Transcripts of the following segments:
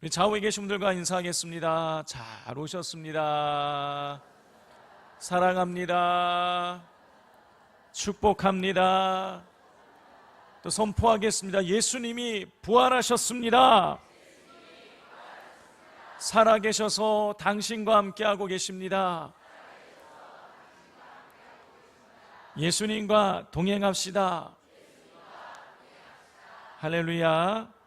우리 좌우에 계신 분들과 인사하겠습니다. 잘 오셨습니다. 사랑합니다. 축복합니다. 또 선포하겠습니다. 예수님이 부활하셨습니다. 살아계셔서 당신과 함께하고 계십니다. 예수님과 동행합시다. 할렐루야.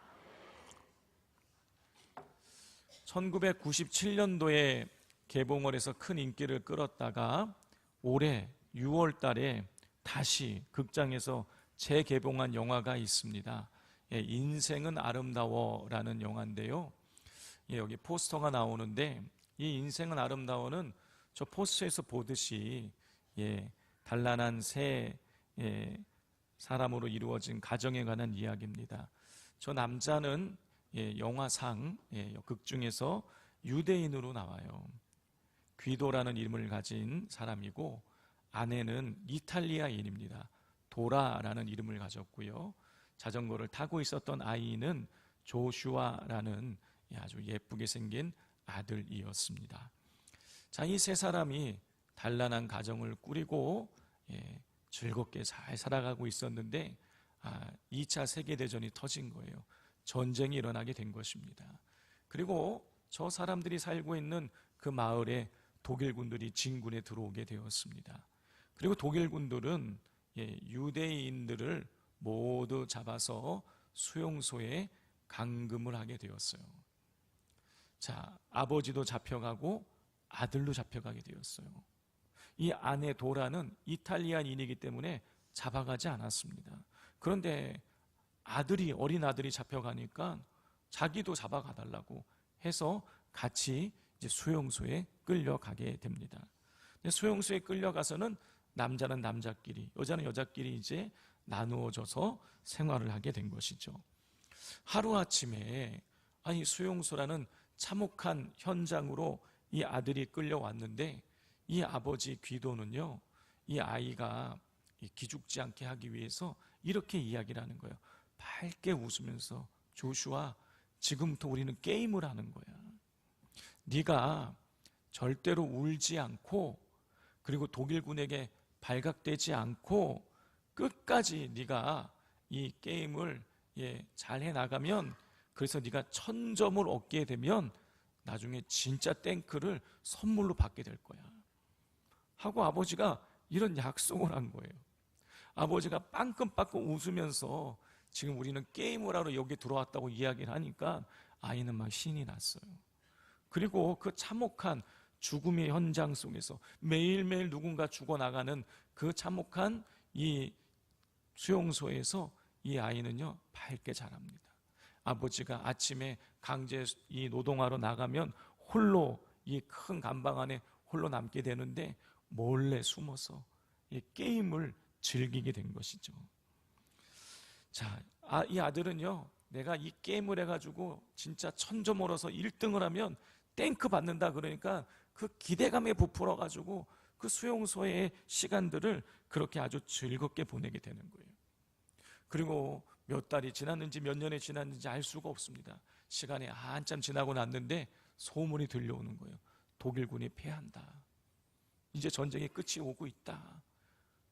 1997년도에 개봉을 해서 큰 인기를 끌었다가 올해 6월 달에 다시 극장에서 재개봉한 영화가 있습니다. 인생은 아름다워라는 영화인데요. 여기 포스터가 나오는데 이 인생은 아름다워는 저 포스터에서 보듯이 단란한 새 사람으로 이루어진 가정에 관한 이야기입니다. 저 남자는 영화상 극 중에서 유대인으로 나와요. 귀도라는 이름을 가진 사람이고 아내는 이탈리아인입니다. 도라라는 이름을 가졌고요. 자전거를 타고 있었던 아이는 조슈아라는 아주 예쁘게 생긴 아들이었습니다. 자, 이 세 사람이 단란한 가정을 꾸리고 즐겁게 잘 살아가고 있었는데 2차 세계대전이 터진 거예요. 전쟁이 일어나게 된 것입니다. 그리고 저 사람들이 살고 있는 그 마을에 독일군들이 진군에 들어오게 되었습니다. 그리고 독일군들은 유대인들을 모두 잡아서 수용소에 감금을 하게 되었어요. 자, 아버지도 잡혀가고 아들도 잡혀가게 되었어요. 이 아내 도라는 이탈리아인이기 때문에 잡아가지 않았습니다. 그런데 어린 아들이 잡혀가니까 자기도 잡아가달라고 해서 같이 이제 수용소에 끌려가게 됩니다. 수용소에 끌려가서는 남자는 남자끼리, 여자는 여자끼리 이제 나누어져서 생활을 하게 된 것이죠. 하루아침에 수용소라는 참혹한 현장으로 이 아들이 끌려왔는데 이 아버지 귀도는요, 이 아이가 기죽지 않게 하기 위해서 이렇게 이야기를 하는 거예요. 밝게 웃으면서, 조슈아, 지금부터 우리는 게임을 하는 거야. 네가 절대로 울지 않고 그리고 독일군에게 발각되지 않고 끝까지 네가 이 게임을 잘 해나가면, 그래서 네가 1000점을 얻게 되면 나중에 진짜 탱크를 선물로 받게 될 거야 하고 아버지가 이런 약속을 한 거예요. 아버지가 빵끈빵끈 웃으면서 지금 우리는 게임을 하러 여기 들어왔다고 이야기를 하니까 아이는 막 신이 났어요. 그리고 그 참혹한 죽음의 현장 속에서 매일매일 누군가 죽어나가는 그 참혹한 이 수용소에서 이 아이는요, 밝게 자랍니다. 아버지가 아침에 강제 이 노동하러 나가면 홀로 이 큰 감방 안에 홀로 남게 되는데 몰래 숨어서 이 게임을 즐기게 된 것이죠. 자, 이 아들은요, 내가 이 게임을 해가지고 진짜 1000점 얻어서 1등을 하면 탱크 받는다 그러니까 그 기대감에 부풀어가지고 그 수용소의 시간들을 그렇게 아주 즐겁게 보내게 되는 거예요. 그리고 몇 달이 지났는지 몇 년이 지났는지 알 수가 없습니다. 시간이 한참 지나고 났는데 소문이 들려오는 거예요. 독일군이 패한다. 이제 전쟁의 끝이 오고 있다.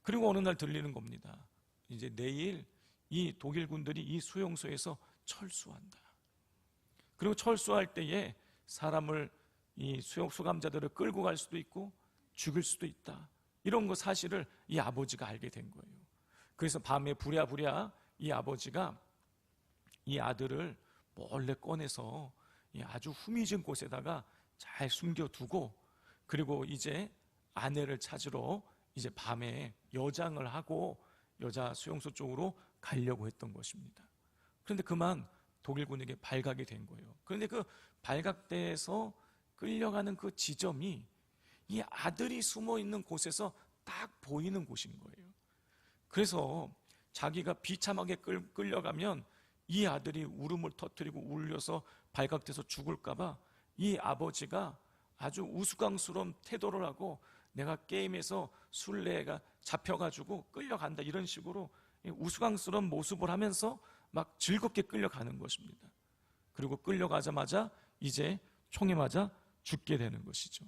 그리고 어느 날 들리는 겁니다. 이제 내일 이 독일군들이 이 수용소에서 철수한다. 그리고 철수할 때에 사람을 이 수감자들을 끌고 갈 수도 있고 죽일 수도 있다. 이런 거 사실을 이 아버지가 알게 된 거예요. 그래서 밤에 부랴부랴 이 아버지가 이 아들을 몰래 꺼내서 아주 후미진 곳에다가 잘 숨겨두고, 그리고 이제 아내를 찾으러 이제 밤에 여장을 하고 여자 수용소 쪽으로 가려고 했던 것입니다. 그런데 그만 독일군에게 발각이 된 거예요. 그런데 그 발각돼서 끌려가는 그 지점이 이 아들이 숨어 있는 곳에서 딱 보이는 곳인 거예요. 그래서 자기가 비참하게 끌려가면 이 아들이 울음을 터뜨리고 울려서 발각돼서 죽을까봐 이 아버지가 아주 우스꽝스러운 태도를 하고, 내가 게임에서 술래가 잡혀가지고 끌려간다 이런 식으로 우스꽝스러운 모습을 하면서 막 즐겁게 끌려가는 것입니다. 그리고 끌려가자마자 이제 총에 맞아 죽게 되는 것이죠.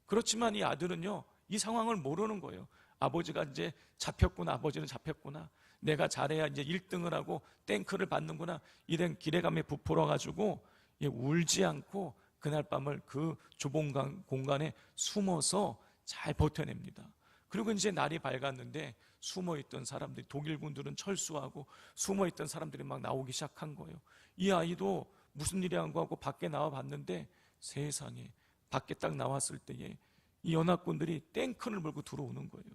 그렇지만 이 아들은요, 이 상황을 모르는 거예요. 아버지가 이제 잡혔구나, 아버지는 잡혔구나, 내가 잘해야 이제 1등을 하고 땡크를 받는구나, 이런 기대감에 부풀어 가지고 울지 않고 그날 밤을 그 좁은 공간에 숨어서 잘 버텨냅니다. 그리고 이제 날이 밝았는데 숨어있던 사람들이, 독일군들은 철수하고 숨어있던 사람들이 막 나오기 시작한 거예요. 이 아이도 무슨 일이라고 하고 밖에 나와 봤는데, 세상에, 밖에 딱 나왔을 때에 이 연합군들이 탱크를 몰고 들어오는 거예요.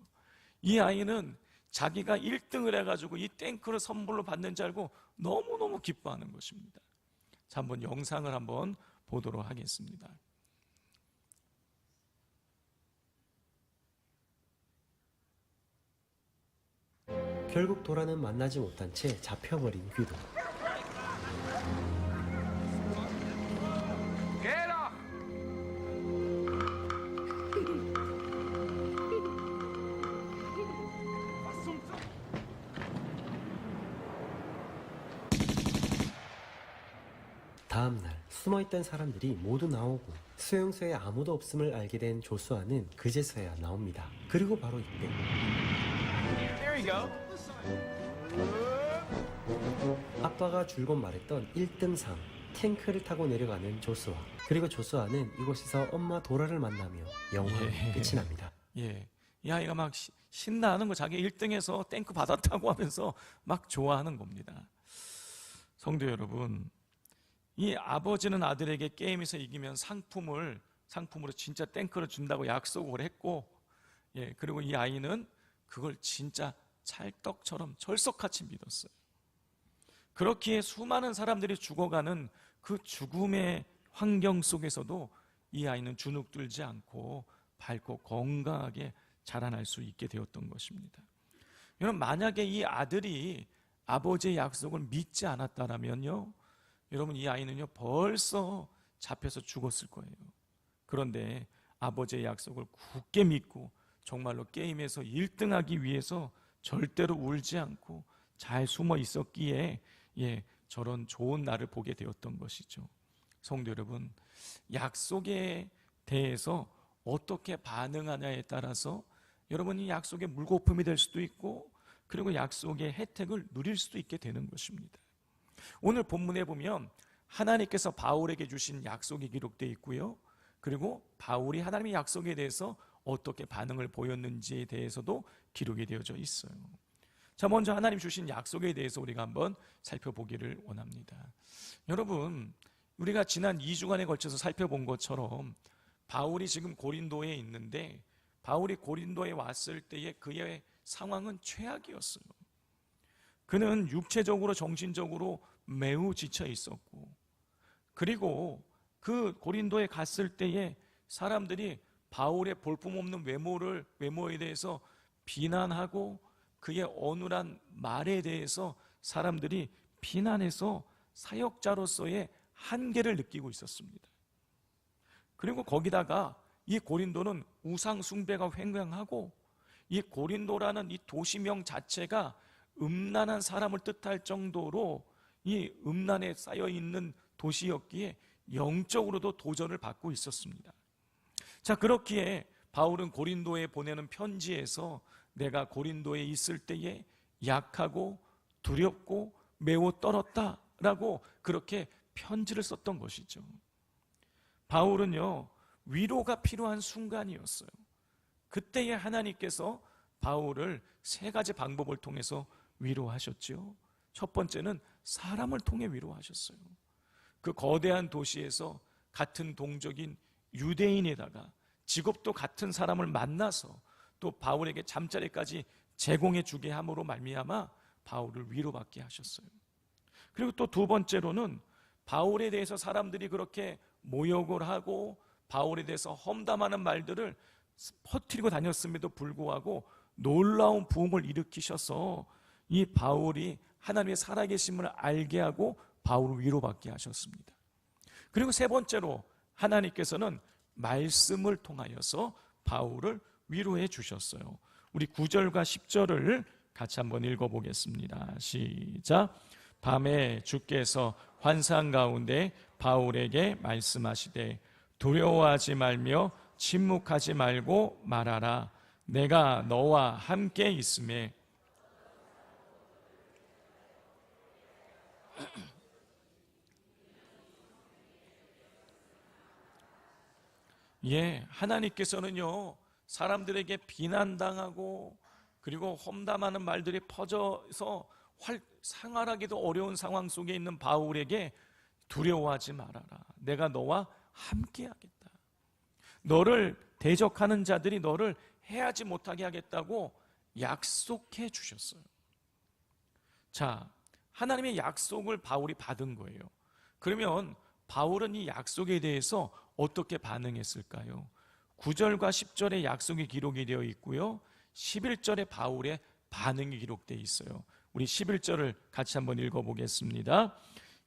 이 아이는 자기가 1등을 해가지고 이 탱크를 선물로 받는 줄 알고 너무너무 기뻐하는 것입니다. 자, 한번 영상을 한번 보도록 하겠습니다. 결국 도라는 만나지 못한 채 잡혀버린 귀도. 다음날 숨어있던 사람들이 모두 나오고 수용소에 아무도 없음을 알게 된 조수아는 그제서야 나옵니다. 그리고 바로 이때 아빠가 줄곧 말했던 1등상 탱크를 타고 내려가는 조수아, 그리고 조수아는 이곳에서 엄마 도라를 만나며 영화는 끝이 납니다. 예, 이 아이가 막 신나는 거, 자기 1등에서 탱크 받았다고 하면서 막 좋아하는 겁니다. 성도 여러분, 이 아버지는 아들에게 게임에서 이기면 상품으로 진짜 탱크를 준다고 약속을 했고, 예, 그리고 이 아이는 그걸 진짜 찰떡처럼 철석같이 믿었어요. 그렇기에 수많은 사람들이 죽어가는 그 죽음의 환경 속에서도 이 아이는 주눅들지 않고 밝고 건강하게 자라날 수 있게 되었던 것입니다. 여러분, 만약에 이 아들이 아버지의 약속을 믿지 않았다면요, 여러분, 이 아이는요 벌써 잡혀서 죽었을 거예요. 그런데 아버지의 약속을 굳게 믿고 정말로 게임에서 1등하기 위해서 절대로 울지 않고 잘 숨어 있었기에, 예, 저런 좋은 날을 보게 되었던 것이죠. 성도 여러분, 약속에 대해서 어떻게 반응하냐에 따라서 여러분이 약속의 물거품이 될 수도 있고, 그리고 약속의 혜택을 누릴 수도 있게 되는 것입니다. 오늘 본문에 보면 하나님께서 바울에게 주신 약속이 기록되어 있고요, 그리고 바울이 하나님의 약속에 대해서 어떻게 반응을 보였는지에 대해서도 기록이 되어져 있어요. 자, 먼저 하나님 주신 약속에 대해서 우리가 한번 살펴보기를 원합니다. 여러분, 우리가 지난 2주간에 걸쳐서 살펴본 것처럼 바울이 지금 고린도에 있는데, 바울이 고린도에 왔을 때의 그의 상황은 최악이었어요. 그는 육체적으로 정신적으로 매우 지쳐 있었고, 그리고 그 고린도에 갔을 때에 사람들이 바울의 볼품없는 외모에 대해서 비난하고 그의 어눌한 말에 대해서 사람들이 비난해서 사역자로서의 한계를 느끼고 있었습니다. 그리고 거기다가 이 고린도는 우상 숭배가 횡행하고, 이 고린도라는 이 도시명 자체가 음란한 사람을 뜻할 정도로 이 음란에 쌓여 있는 도시였기에 영적으로도 도전을 받고 있었습니다. 자, 그렇기에 바울은 고린도에 보내는 편지에서 내가 고린도에 있을 때에 약하고 두렵고 매우 떨었다라고 그렇게 편지를 썼던 것이죠. 바울은요, 위로가 필요한 순간이었어요. 그때에 하나님께서 바울을 세 가지 방법을 통해서 위로하셨죠. 첫 번째는 사람을 통해 위로하셨어요. 그 거대한 도시에서 같은 동족인 유대인에다가 직업도 같은 사람을 만나서 또 바울에게 잠자리까지 제공해 주게 함으로 말미암아 바울을 위로받게 하셨어요. 그리고 또 두 번째로는 바울에 대해서 사람들이 그렇게 모욕을 하고 바울에 대해서 험담하는 말들을 퍼뜨리고 다녔음에도 불구하고 놀라운 부흥을 일으키셔서 이 바울이 하나님의 살아계심을 알게 하고 바울을 위로받게 하셨습니다. 그리고 세 번째로 하나님께서는 말씀을 통하여서 바울을 위로해 주셨어요. 우리 9절과 10절을 같이 한번 읽어보겠습니다. 시작. 밤에 주께서 환상 가운데 바울에게 말씀하시되 두려워하지 말며 침묵하지 말고 말하라. 내가 너와 함께 있음에 하나님께서는요, 사람들에게 비난당하고 그리고 험담하는 말들이 퍼져서 생활하기도 어려운 상황 속에 있는 바울에게 두려워하지 말아라. 내가 너와 함께 하겠다. 너를 대적하는 자들이 너를 해하지 못하게 하겠다고 약속해 주셨어요. 자, 하나님의 약속을 바울이 받은 거예요. 그러면 바울은 이 약속에 대해서 어떻게 반응했을까요? 9절과 10절에 약속이 기록이 되어 있고요, 11절에 바울의 반응이 기록되어 있어요. 우리 11절을 같이 한번 읽어보겠습니다.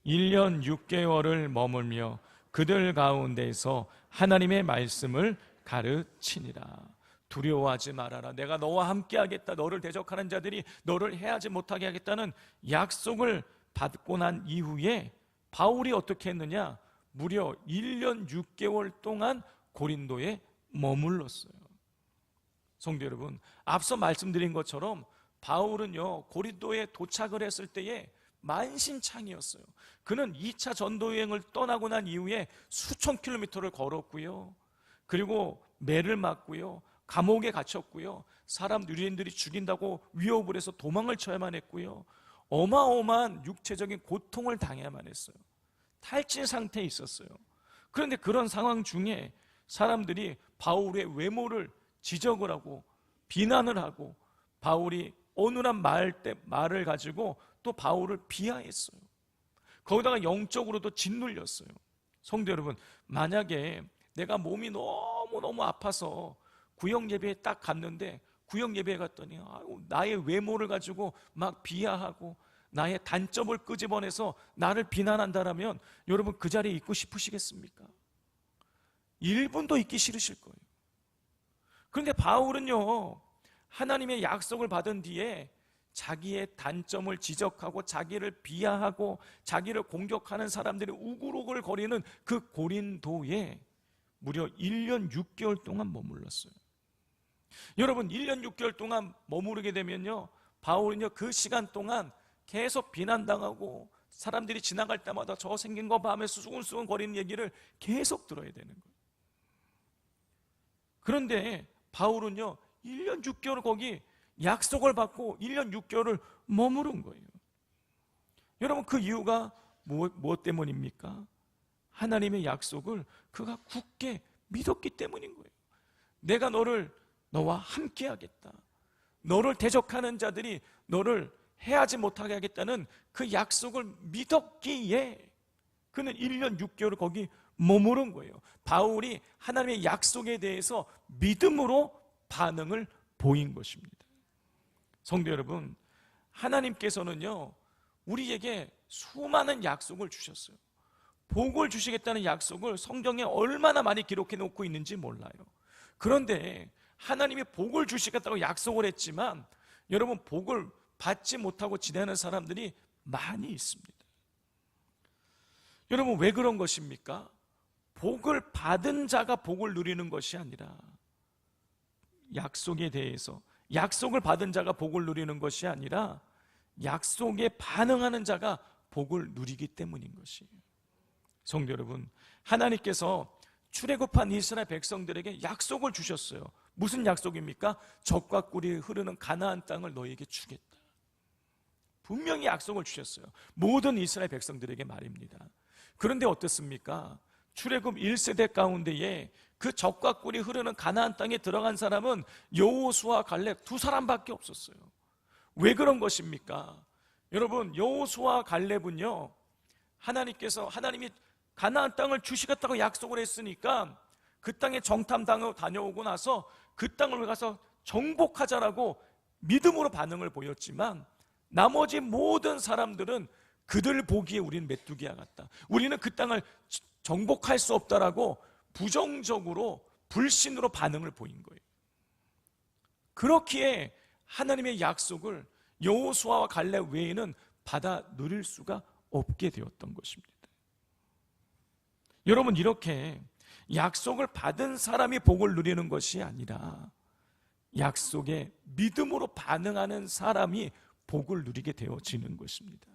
1년 6개월을 머물며 그들 가운데서 하나님의 말씀을 가르치니라. 두려워하지 말아라. 내가 너와 함께 하겠다. 너를 대적하는 자들이 너를 해하지 못하게 하겠다는 약속을 받고 난 이후에 바울이 어떻게 했느냐? 무려 1년 6개월 동안 고린도에 머물렀어요. 성도 여러분, 앞서 말씀드린 것처럼 바울은요, 고린도에 도착을 했을 때에 만신창이었어요. 그는 2차 전도 여행을 떠나고 난 이후에 수천 킬로미터를 걸었고요, 그리고 매를 맞고요, 감옥에 갇혔고요, 사람 유대인들이 죽인다고 위협을 해서 도망을 쳐야만 했고요, 어마어마한 육체적인 고통을 당해야만 했어요. 탈진 상태에 있었어요. 그런데 그런 상황 중에 사람들이 바울의 외모를 지적을 하고 비난을 하고 바울이 어눌한 말을 가지고 또 바울을 비하했어요. 거기다가 영적으로도 짓눌렸어요. 성도 여러분, 만약에 내가 몸이 너무너무 아파서 구역 예배에 딱 갔는데, 구역 예배에 갔더니 나의 외모를 가지고 막 비하하고 나의 단점을 끄집어내서 나를 비난한다라면 여러분 그 자리에 있고 싶으시겠습니까? 1분도 있기 싫으실 거예요. 그런데 바울은요, 하나님의 약속을 받은 뒤에 자기의 단점을 지적하고 자기를 비하하고 자기를 공격하는 사람들이 우글우글 거리는 그 고린도에 무려 1년 6개월 동안 머물렀어요. 여러분, 1년 6개월 동안 머무르게 되면요, 바울은요, 그 시간 동안 계속 비난당하고 사람들이 지나갈 때마다 저 생긴 거 밤에 수근수근 거리는 얘기를 계속 들어야 되는 거예요. 그런데 바울은요, 1년 6개월 거기 약속을 받고 1년 6개월을 머무른 거예요. 여러분, 그 이유가 무엇 때문입니까? 하나님의 약속을 그가 굳게 믿었기 때문인 거예요. 내가 너와 함께 하겠다. 너를 대적하는 자들이 너를 해하지 못하게 하겠다는 그 약속을 믿었기에 그는 1년 6개월을 거기 머무른 거예요. 바울이 하나님의 약속에 대해서 믿음으로 반응을 보인 것입니다. 성도 여러분, 하나님께서는요, 우리에게 수많은 약속을 주셨어요. 복을 주시겠다는 약속을 성경에 얼마나 많이 기록해 놓고 있는지 몰라요. 그런데 하나님이 복을 주시겠다고 약속을 했지만 여러분, 복을 받지 못하고 지내는 사람들이 많이 있습니다. 여러분, 왜 그런 것입니까? 복을 받은 자가 복을 누리는 것이 아니라, 약속에 대해서 약속을 받은 자가 복을 누리는 것이 아니라 약속에 반응하는 자가 복을 누리기 때문인 것이에요. 성도 여러분, 하나님께서 출애굽한 이스라엘 백성들에게 약속을 주셨어요. 무슨 약속입니까? 젖과 꿀이 흐르는 가나안 땅을 너에게 주겠다. 분명히 약속을 주셨어요. 모든 이스라엘 백성들에게 말입니다. 그런데 어떻습니까? 출애굽 1세대 가운데에 그 젖과 꿀이 흐르는 가나안 땅에 들어간 사람은 여호수아 갈렙 두 사람밖에 없었어요. 왜 그런 것입니까? 여러분, 여호수아 갈렙은요, 하나님이 가나안 땅을 주시겠다고 약속을 했으니까 그 땅에 정탐 다녀오고 나서 그 땅을 가서 정복하자라고 믿음으로 반응을 보였지만, 나머지 모든 사람들은 그들 보기에 우리는 메뚜기와 같다, 우리는 그 땅을 정복할 수 없다라고 부정적으로 불신으로 반응을 보인 거예요. 그렇기에 하나님의 약속을 여호수아와 갈렙 외에는 받아 누릴 수가 없게 되었던 것입니다. 여러분, 이렇게 약속을 받은 사람이 복을 누리는 것이 아니라 약속에 믿음으로 반응하는 사람이 복을 누리게 되어지는 것입니다.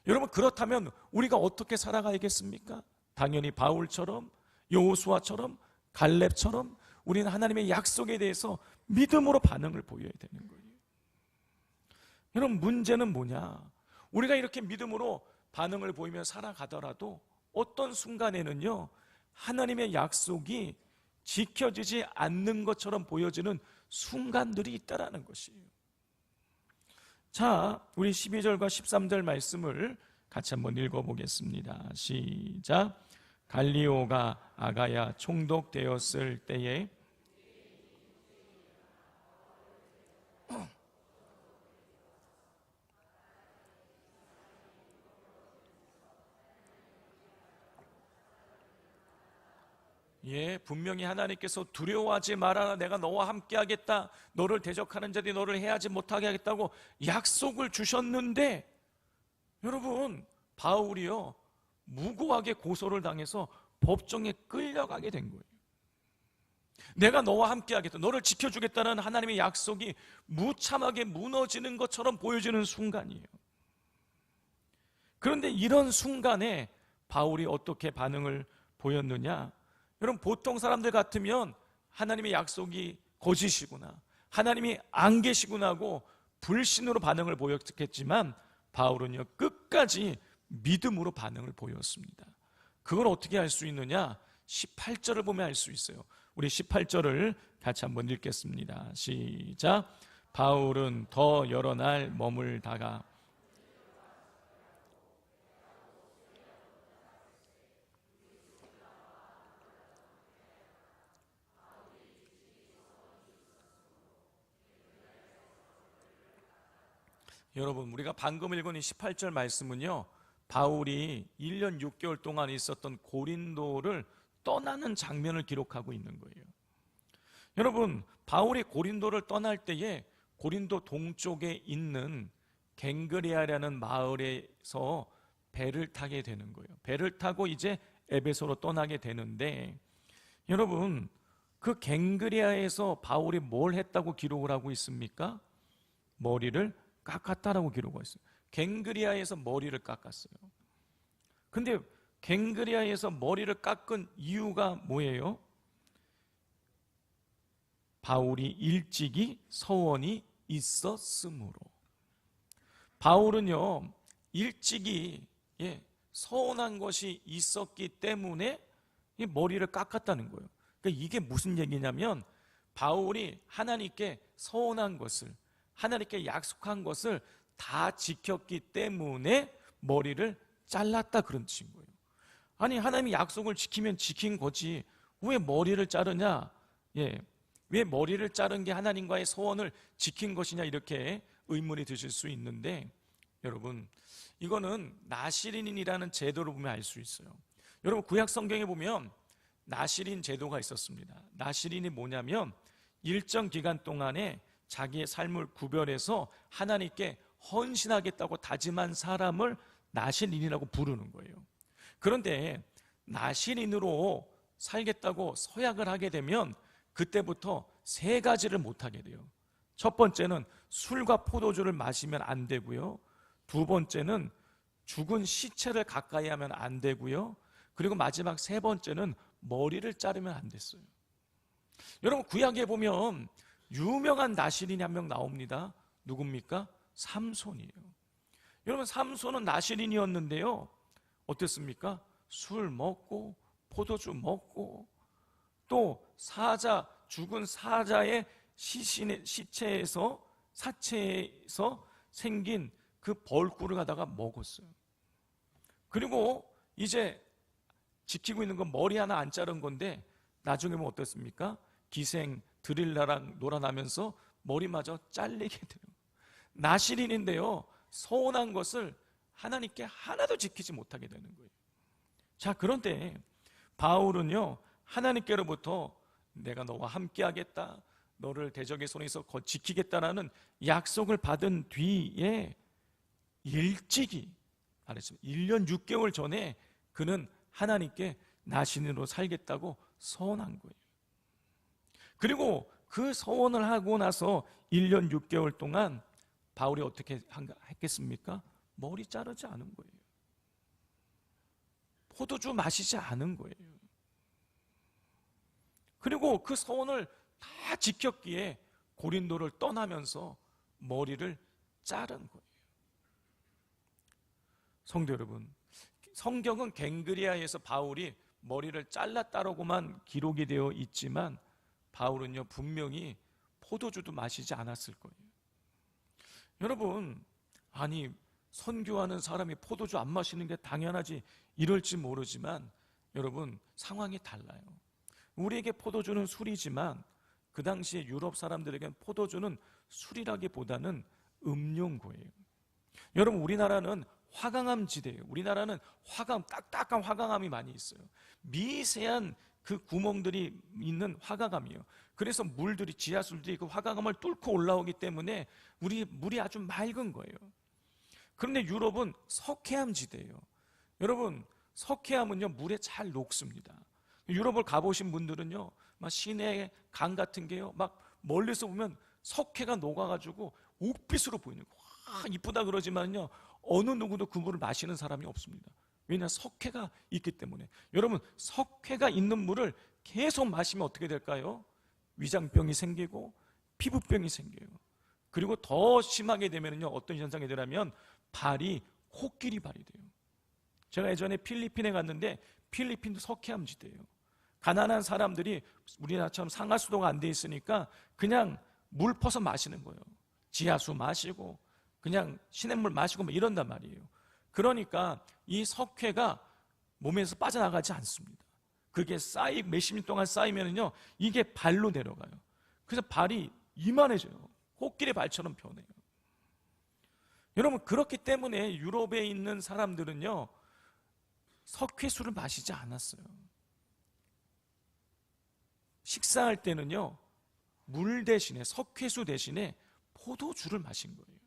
여러분, 그렇다면 우리가 어떻게 살아가야겠습니까? 당연히 바울처럼, 여호수아처럼, 갈렙처럼 우리는 하나님의 약속에 대해서 믿음으로 반응을 보여야 되는 거예요. 여러분, 문제는 뭐냐? 우리가 이렇게 믿음으로 반응을 보이며 살아가더라도 어떤 순간에는요, 하나님의 약속이 지켜지지 않는 것처럼 보여지는 순간들이 있다라는 것이에요. 자, 우리 12절과 13절 말씀을 같이 한번 읽어보겠습니다. 시작. 갈리오가 아가야 총독되었을 때에 분명히 하나님께서 두려워하지 말아라, 내가 너와 함께 하겠다, 너를 대적하는 자들이 너를 해하지 못하게 하겠다고 약속을 주셨는데, 여러분, 바울이요 무고하게 고소를 당해서 법정에 끌려가게 된 거예요. 내가 너와 함께 하겠다, 너를 지켜주겠다는 하나님의 약속이 무참하게 무너지는 것처럼 보여지는 순간이에요. 그런데 이런 순간에 바울이 어떻게 반응을 보였느냐? 여러분, 보통 사람들 같으면 하나님의 약속이 거짓이구나, 하나님이 안 계시구나 하고 불신으로 반응을 보였겠지만 바울은요 끝까지 믿음으로 반응을 보였습니다. 그걸 어떻게 알 수 있느냐? 18절을 보면 알 수 있어요. 우리 18절을 같이 한번 읽겠습니다. 시작. 바울은 더 여러 날 머물다가 여러분, 우리가 방금 읽은 이 18절 말씀은요, 바울이 1년 6개월 동안 있었던 고린도를 떠나는 장면을 기록하고 있는 거예요. 여러분, 바울이 고린도를 떠날 때에 고린도 동쪽에 있는 갱그레아라는 마을에서 배를 타게 되는 거예요. 배를 타고 이제 에베소로 떠나게 되는데, 여러분, 그 갱그레아에서 바울이 뭘 했다고 기록을 하고 있습니까? 머리를 깎았다라고 기록하고 있어요. 갱그리아에서 머리를 깎았어요. 근데 갱그리아에서 머리를 깎은 이유가 뭐예요? 바울이 일찍이 서원이 있었으므로. 바울은요 일찍이 서운한 것이 있었기 때문에 이 머리를 깎았다는 거예요. 그러니까 이게 무슨 얘기냐면, 바울이 하나님께 서운한 것을, 하나님께 약속한 것을 다 지켰기 때문에 머리를 잘랐다, 그런 뜻인 거예요. 아니, 하나님이 약속을 지키면 지킨 거지 왜 머리를 자르냐? 왜 머리를 자른 게 하나님과의 소원을 지킨 것이냐, 이렇게 의문이 드실 수 있는데, 여러분, 이거는 나시린이라는 제도를 보면 알 수 있어요. 여러분, 구약 성경에 보면 나시린 제도가 있었습니다. 나시린이 뭐냐면 일정 기간 동안에 자기의 삶을 구별해서 하나님께 헌신하겠다고 다짐한 사람을 나시린이라고 부르는 거예요. 그런데 나시린으로 살겠다고 서약을 하게 되면 그때부터 3가지를 못하게 돼요. 첫 번째는 술과 포도주를 마시면 안 되고요, 2번째는 죽은 시체를 가까이 하면 안 되고요, 그리고 마지막 3번째는 머리를 자르면 안 됐어요. 여러분, 구약에 보면 유명한 나시린이 한 명 나옵니다. 누굽니까? 삼손이에요. 여러분, 삼손은 나시린이었는데요, 어땠습니까? 술 먹고 포도주 먹고 또 죽은 사자의 시체에서, 사체에서 생긴 그 벌꿀을 갖다가 먹었어요. 그리고 이제 지키고 있는 건 머리 하나 안 자른 건데 나중에 보면 어떻습니까? 기생 드릴라랑 놀아나면서 머리마저 잘리게 돼요. 나시린인데요, 서운한 것을 하나님께 하나도 지키지 못하게 되는 거예요. 자, 그런데 바울은요, 하나님께로부터 내가 너와 함께 하겠다, 너를 대적의 손에서 지키겠다라는 약속을 받은 뒤에 일찍이 말했습니다. 1년 6개월 전에 그는 하나님께 나신으로 살겠다고 서원한 거예요. 그리고 그 서원을 하고 나서 1년 6개월 동안 바울이 어떻게 했겠습니까? 머리 자르지 않은 거예요. 포도주 마시지 않은 거예요. 그리고 그 서원을 다 지켰기에 고린도를 떠나면서 머리를 자른 거예요. 성도 여러분, 성경은 갱그리아에서 바울이 머리를 잘랐다라고만 기록이 되어 있지만 바울은요 분명히 포도주도 마시지 않았을 거예요. 여러분, 아니 선교하는 사람이 포도주 안 마시는 게 당연하지 이럴지 모르지만 여러분 상황이 달라요. 우리에게 포도주는 술이지만 그 당시에 유럽 사람들에게는 포도주는 술이라기보다는 음료인 거예요. 여러분, 우리나라는 화강암 지대예요. 우리나라는 딱딱한 화강암이 많이 있어요. 미세한 그 구멍들이 있는 화강암이에요. 그래서 물들이, 지하수들이 그 화강암을 뚫고 올라오기 때문에 물이 아주 맑은 거예요. 그런데 유럽은 석회암 지대예요. 여러분, 석회암은요 물에 잘 녹습니다. 유럽을 가보신 분들은요 막 시내 강 같은 게요 막 멀리서 보면 석회가 녹아가지고 옥빛으로 보이는 거예요. 와, 이쁘다 그러지만요 어느 누구도 그 물을 마시는 사람이 없습니다. 왜냐, 석회가 있기 때문에. 여러분, 석회가 있는 물을 계속 마시면 어떻게 될까요? 위장병이 생기고 피부병이 생겨요. 그리고 더 심하게 되면요 어떤 현상이 되냐면 발이 코끼리 발이 돼요. 제가 예전에 필리핀에 갔는데 필리핀도 석회암 지대예요. 가난한 사람들이 우리나라처럼 상하수도가 안 돼 있으니까 그냥 물 퍼서 마시는 거예요. 지하수 마시고 그냥 시냇물 마시고 뭐 이런단 말이에요. 그러니까 이 석회가 몸에서 빠져나가지 않습니다. 그게 몇십 년 동안 쌓이면요 이게 발로 내려가요. 그래서 발이 이만해져요. 코끼리 발처럼 변해요. 여러분, 그렇기 때문에 유럽에 있는 사람들은요 석회수를 마시지 않았어요. 식사할 때는요 물 대신에, 석회수 대신에 포도주를 마신 거예요.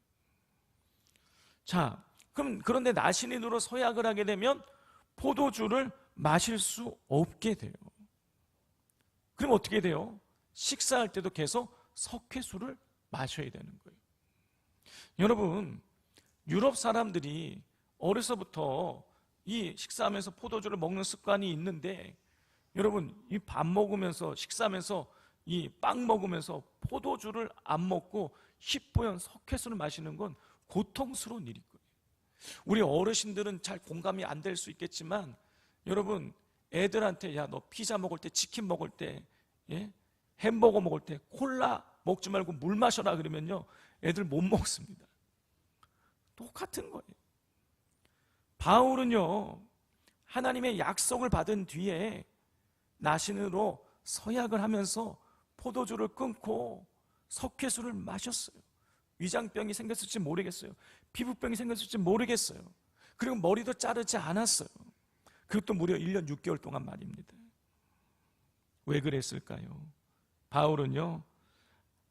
자, 그런데 나신인으로 서약을 하게 되면 포도주를 마실 수 없게 돼요. 그럼 어떻게 돼요? 식사할 때도 계속 석회수를 마셔야 되는 거예요. 여러분, 유럽 사람들이 어려서부터 이 식사하면서 포도주를 먹는 습관이 있는데, 여러분, 이 밥 먹으면서, 식사하면서, 이 빵 먹으면서 포도주를 안 먹고 10보연 석회수를 마시는 건 고통스러운 일일 거예요. 우리 어르신들은 잘 공감이 안 될 수 있겠지만, 여러분, 애들한테 야, 너 피자 먹을 때, 치킨 먹을 때, 햄버거 먹을 때 콜라 먹지 말고 물 마셔라 그러면요 애들 못 먹습니다. 똑같은 거예요. 바울은요 하나님의 약속을 받은 뒤에 나신으로 서약을 하면서 포도주를 끊고 석회수를 마셨어요. 위장병이 생겼을지 모르겠어요. 피부병이 생겼을지 모르겠어요. 그리고 머리도 자르지 않았어요. 그것도 무려 1년 6개월 동안 말입니다. 왜 그랬을까요? 바울은요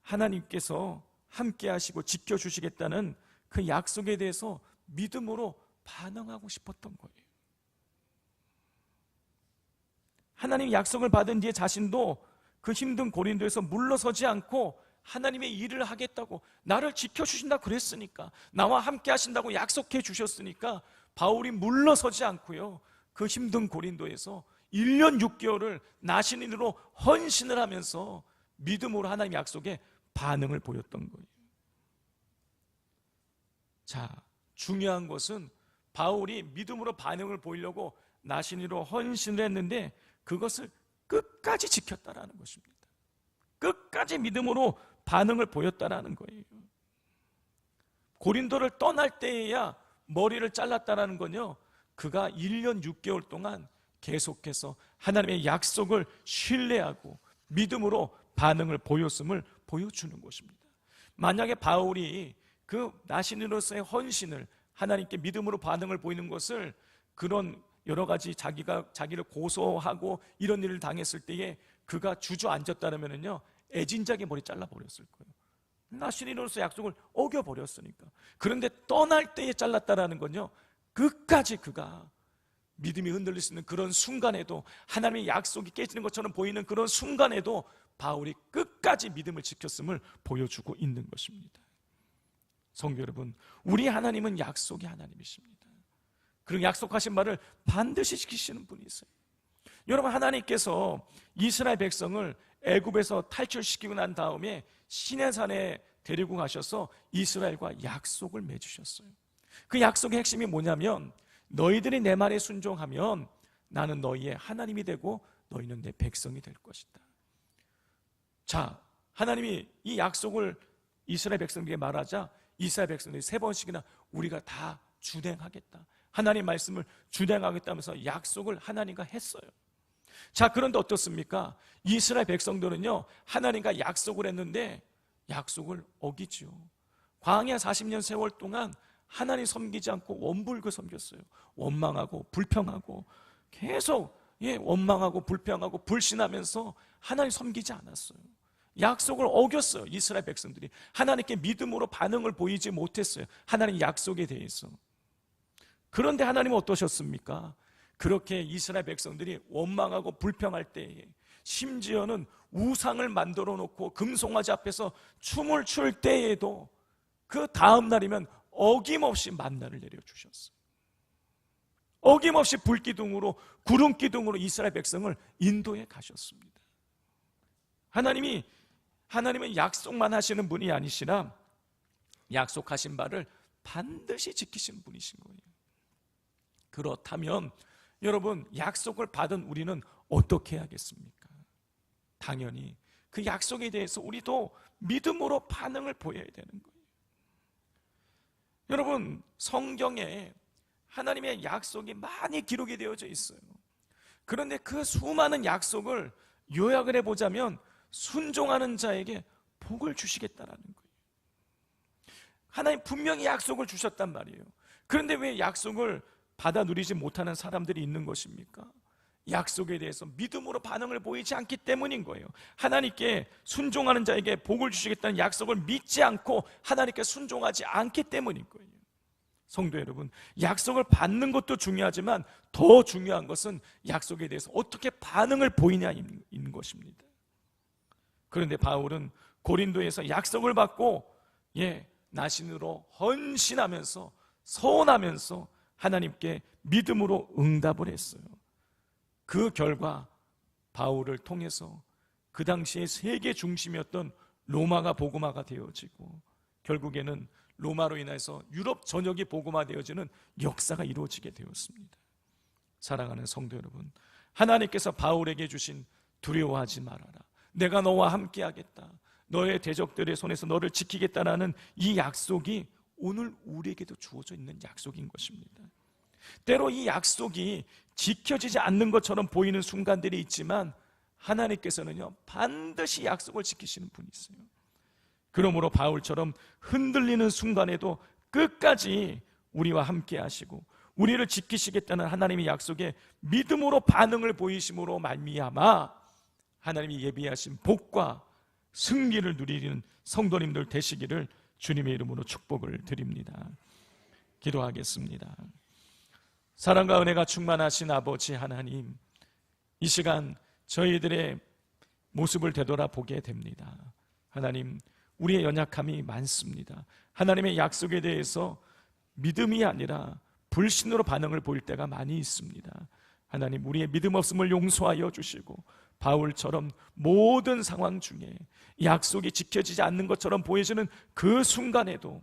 하나님께서 함께 하시고 지켜주시겠다는 그 약속에 대해서 믿음으로 반응하고 싶었던 거예요. 하나님 약속을 받은 뒤에 자신도 그 힘든 고린도에서 물러서지 않고 하나님의 일을 하겠다고, 나를 지켜주신다 그랬으니까, 나와 함께 하신다고 약속해 주셨으니까 바울이 물러서지 않고요 그 힘든 고린도에서 1년 6개월을 나신인으로 헌신을 하면서 믿음으로 하나님 약속에 반응을 보였던 거예요. 자, 중요한 것은 바울이 믿음으로 반응을 보이려고 나신인으로 헌신을 했는데 그것을 끝까지 지켰다라는 것입니다. 끝까지 믿음으로 반응을 보였다라는 거예요. 고린도를 떠날 때에야 머리를 잘랐다라는 건요 그가 1년 6개월 동안 계속해서 하나님의 약속을 신뢰하고 믿음으로 반응을 보였음을 보여주는 것입니다. 만약에 바울이 그 나신으로서의 헌신을, 하나님께 믿음으로 반응을 보이는 것을 그런 여러 가지 자기를 고소하고 이런 일을 당했을 때에 그가 주저앉았다면요 애진작에 머리 잘라버렸을 거예요. 나 신인으로서 약속을 어겨버렸으니까. 그런데 떠날 때에 잘랐다라는 건요, 끝까지 그가 믿음이 흔들릴 수 있는 그런 순간에도, 하나님의 약속이 깨지는 것처럼 보이는 그런 순간에도 바울이 끝까지 믿음을 지켰음을 보여주고 있는 것입니다. 성도 여러분, 우리 하나님은 약속의 하나님이십니다. 그리고 약속하신 말을 반드시 지키시는 분이세요. 여러분, 하나님께서 이스라엘 백성을 애굽에서 탈출시키고 난 다음에 시내산에 데리고 가셔서 이스라엘과 약속을 맺으셨어요. 그 약속의 핵심이 뭐냐면, 너희들이 내 말에 순종하면 나는 너희의 하나님이 되고 너희는 내 백성이 될 것이다. 자, 하나님이 이 약속을 이스라엘 백성에게 말하자 이스라엘 백성들이 3번씩이나 우리가 다 준행하겠다, 하나님 말씀을 준행하겠다면서 약속을 하나님과 했어요. 자, 그런데 어떻습니까? 이스라엘 백성들은요, 하나님과 약속을 했는데 약속을 어기죠. 광야 40년 세월 동안 하나님 섬기지 않고 원불교 섬겼어요. 원망하고 불평하고 계속 원망하고 불평하고 불신하면서 하나님 섬기지 않았어요. 약속을 어겼어요. 이스라엘 백성들이 하나님께 믿음으로 반응을 보이지 못했어요. 하나님 약속에 대해서. 그런데 하나님은 어떠셨습니까? 그렇게 이스라엘 백성들이 원망하고 불평할 때에, 심지어는 우상을 만들어 놓고 금송아지 앞에서 춤을 출 때에도 그 다음 날이면 어김없이 만나를 내려주셨어요. 어김없이 불기둥으로, 구름기둥으로 이스라엘 백성을 인도해 가셨습니다. 하나님은 약속만 하시는 분이 아니시라 약속하신 바를 반드시 지키시는 분이신 거예요. 그렇다면 여러분, 약속을 받은 우리는 어떻게 해야겠습니까? 당연히 그 약속에 대해서 우리도 믿음으로 반응을 보여야 되는 거예요. 여러분, 성경에 하나님의 약속이 많이 기록이 되어져 있어요. 그런데 그 수많은 약속을 요약을 해보자면 순종하는 자에게 복을 주시겠다라는 거예요. 하나님 분명히 약속을 주셨단 말이에요. 그런데 왜 약속을 받아 누리지 못하는 사람들이 있는 것입니까? 약속에 대해서 믿음으로 반응을 보이지 않기 때문인 거예요. 하나님께 순종하는 자에게 복을 주시겠다는 약속을 믿지 않고 하나님께 순종하지 않기 때문인 거예요. 성도 여러분, 약속을 받는 것도 중요하지만 더 중요한 것은 약속에 대해서 어떻게 반응을 보이냐인 것입니다. 그런데 바울은 고린도에서 약속을 받고 나신으로 헌신하면서 서원하면서 하나님께 믿음으로 응답을 했어요. 그 결과 바울을 통해서 그 당시에 세계 중심이었던 로마가 복음화가 되어지고, 결국에는 로마로 인해서 유럽 전역이 복음화되어지는 역사가 이루어지게 되었습니다. 사랑하는 성도 여러분, 하나님께서 바울에게 주신 두려워하지 말아라, 내가 너와 함께 하겠다, 너의 대적들의 손에서 너를 지키겠다라는 이 약속이 오늘 우리에게도 주어져 있는 약속인 것입니다. 때로 이 약속이 지켜지지 않는 것처럼 보이는 순간들이 있지만 하나님께서는요, 반드시 약속을 지키시는 분이세요. 그러므로 바울처럼 흔들리는 순간에도 끝까지 우리와 함께 하시고 우리를 지키시겠다는 하나님의 약속에 믿음으로 반응을 보이심으로 말미암아 하나님이 예비하신 복과 승리를 누리는 성도님들 되시기를 주님의 이름으로 축복을 드립니다. 기도하겠습니다. 사랑과 은혜가 충만하신 아버지 하나님, 이 시간 저희들의 모습을 되돌아보게 됩니다. 하나님, 우리의 연약함이 많습니다. 하나님의 약속에 대해서 믿음이 아니라 불신으로 반응을 보일 때가 많이 있습니다. 하나님, 우리의 믿음 없음을 용서하여 주시고 바울처럼 모든 상황 중에 약속이 지켜지지 않는 것처럼 보여지는 그 순간에도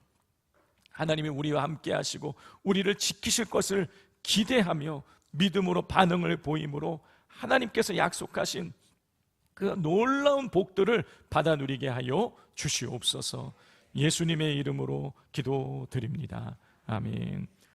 하나님이 우리와 함께 하시고 우리를 지키실 것을 기대하며 믿음으로 반응을 보임으로 하나님께서 약속하신 그 놀라운 복들을 받아 누리게 하여 주시옵소서. 예수님의 이름으로 기도드립니다. 아멘.